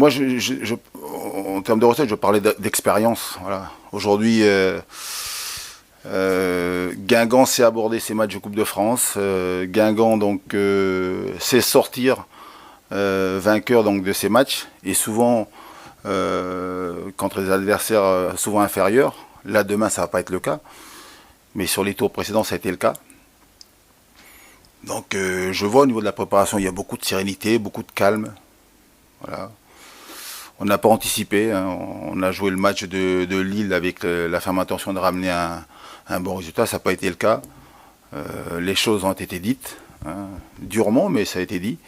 moi, en termes de recettes, je parlais d'expérience. Voilà. Aujourd'hui, Guingamp sait aborder ses matchs de Coupe de France. Guingamp donc sait sortir vainqueur donc de ces matchs et souvent contre des adversaires souvent inférieurs. Là demain ça va pas être le cas, mais sur les tours précédents ça a été le cas. Donc je vois au niveau de la préparation il y a beaucoup de sérénité, beaucoup de calme. Voilà. On n'a pas anticipé, hein. On a joué le match de Lille avec la ferme intention de ramener un bon résultat, ça n'a pas été le cas. Les choses ont été dites, hein, durement, mais ça a été dit.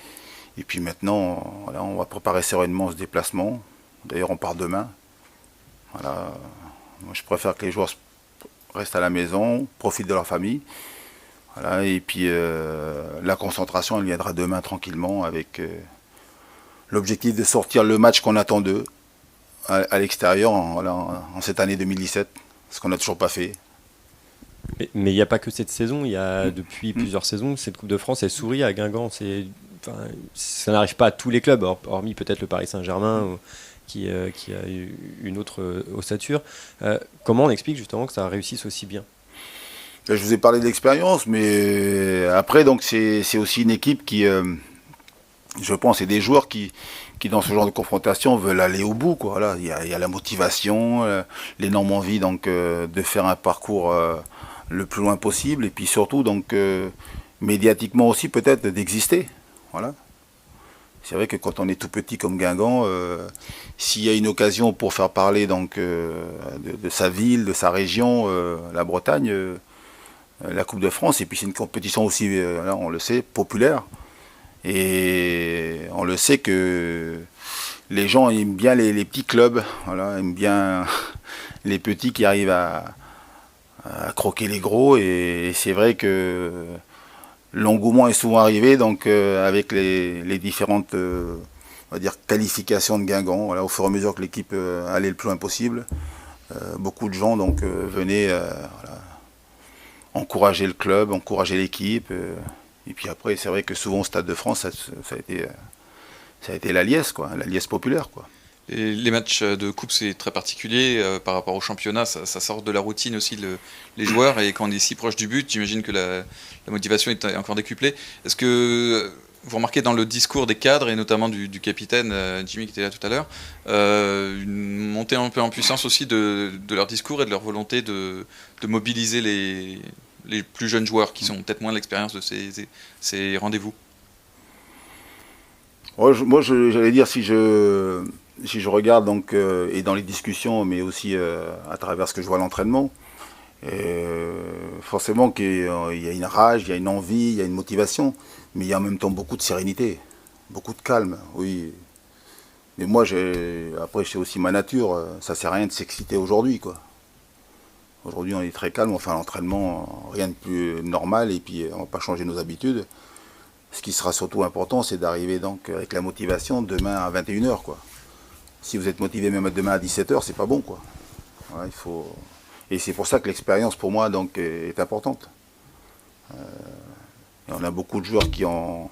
Et puis maintenant, voilà, on va préparer sereinement ce déplacement. D'ailleurs, on part demain. Voilà. Moi, je préfère que les joueurs restent à la maison, profitent de leur famille. Voilà. Et puis, la concentration, elle viendra demain tranquillement avec l'objectif de sortir le match qu'on attend d'eux à l'extérieur en cette année 2017, ce qu'on n'a toujours pas fait. Mais il n'y a pas que cette saison, il y a depuis plusieurs saisons, cette Coupe de France, elle sourit à Guingamp. Ça n'arrive pas à tous les clubs, hormis peut-être le Paris Saint-Germain qui a eu une autre ossature. Comment on explique justement que ça réussisse aussi bien? Je vous ai parlé de l'expérience, mais après, donc c'est aussi une équipe qui, je pense, et des joueurs qui dans ce genre de confrontation veulent aller au bout, quoi. Voilà, il y a la motivation, l'énorme envie donc de faire un parcours le plus loin possible, et puis surtout donc médiatiquement aussi peut-être d'exister. Voilà. C'est vrai que quand on est tout petit comme Guingamp, s'il y a une occasion pour faire parler donc de sa ville, de sa région, la Bretagne, la Coupe de France, et puis c'est une compétition aussi, là, on le sait, populaire. Et on le sait que les gens aiment bien les petits clubs, voilà, aiment bien les petits qui arrivent à croquer les gros. Et c'est vrai que l'engouement est souvent arrivé donc avec les différentes on va dire qualifications de Guingamp. Voilà, au fur et à mesure que l'équipe allait le plus loin possible, beaucoup de gens donc venaient voilà, encourager le club, encourager l'équipe. Et puis après, c'est vrai que souvent au Stade de France, ça a été la liesse, quoi, la liesse populaire, quoi. Et les matchs de coupe, c'est très particulier par rapport au championnat, ça sort de la routine aussi les joueurs, et quand on est si proche du but, j'imagine que la motivation est encore décuplée. Est-ce que vous remarquez dans le discours des cadres, et notamment du capitaine Jimmy qui était là tout à l'heure, une montée un peu en puissance aussi de leur discours et de leur volonté de mobiliser les plus jeunes joueurs qui sont peut-être moins de l'expérience de ces rendez-vous? Ouais, j'allais dire si je regarde donc et dans les discussions, mais aussi à travers ce que je vois à l'entraînement, forcément qu'il y a une rage, il y a une envie, il y a une motivation, mais il y a en même temps beaucoup de sérénité, beaucoup de calme, oui. Mais moi, après, c'est aussi ma nature, ça sert à rien de s'exciter aujourd'hui, quoi. Aujourd'hui, on est très calme, on fait un entraînement, rien de plus normal, et puis on va pas changer nos habitudes. Ce qui sera surtout important, c'est d'arriver donc avec la motivation demain à 21h, quoi. Si vous êtes motivé même demain à 17h, c'est pas bon, quoi. Ouais, il faut... Et c'est pour ça que l'expérience, pour moi, donc, est importante. Et on a beaucoup de joueurs qui ont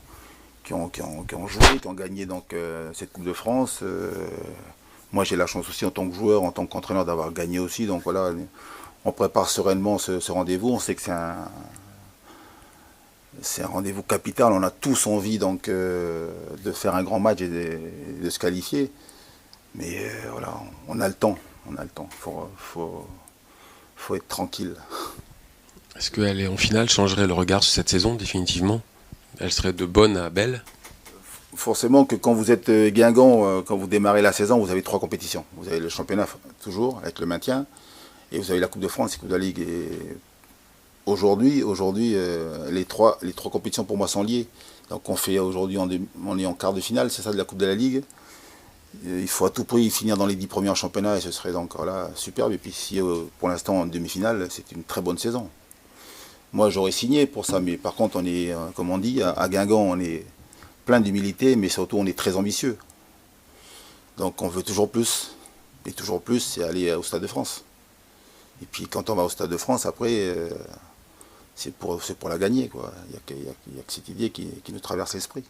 joué, qui ont gagné donc, cette Coupe de France. Moi, j'ai la chance aussi, en tant que joueur, en tant qu'entraîneur, d'avoir gagné aussi. Donc voilà, on prépare sereinement ce rendez-vous. On sait que c'est un rendez-vous capital. On a tous envie donc, de faire un grand match et de se qualifier. Mais voilà, on a le temps. On a le temps. Faut être tranquille. Est-ce qu'elle, en finale, changerait le regard sur cette saison définitivement? Elle serait de bonne à belle? Forcément que quand vous êtes Guingamp, quand vous démarrez la saison, vous avez 3 compétitions. Vous avez le championnat toujours avec le maintien, et vous avez la Coupe de France et la Coupe de la Ligue. Et aujourd'hui, les trois compétitions pour moi sont liées. Donc on fait aujourd'hui, on est en quart de finale, c'est ça, de la Coupe de la Ligue. Il faut à tout prix finir dans les 10 premiers en championnat, et ce serait donc voilà, superbe. Et puis si pour l'instant en demi-finale, c'est une très bonne saison. Moi j'aurais signé pour ça, mais par contre on est, comme on dit, à Guingamp, on est plein d'humilité, mais surtout on est très ambitieux. Donc on veut toujours plus, et toujours plus, c'est aller au Stade de France. Et puis quand on va au Stade de France, après, c'est pour la gagner, quoi. Il n'y a que cette idée qui nous traverse l'esprit.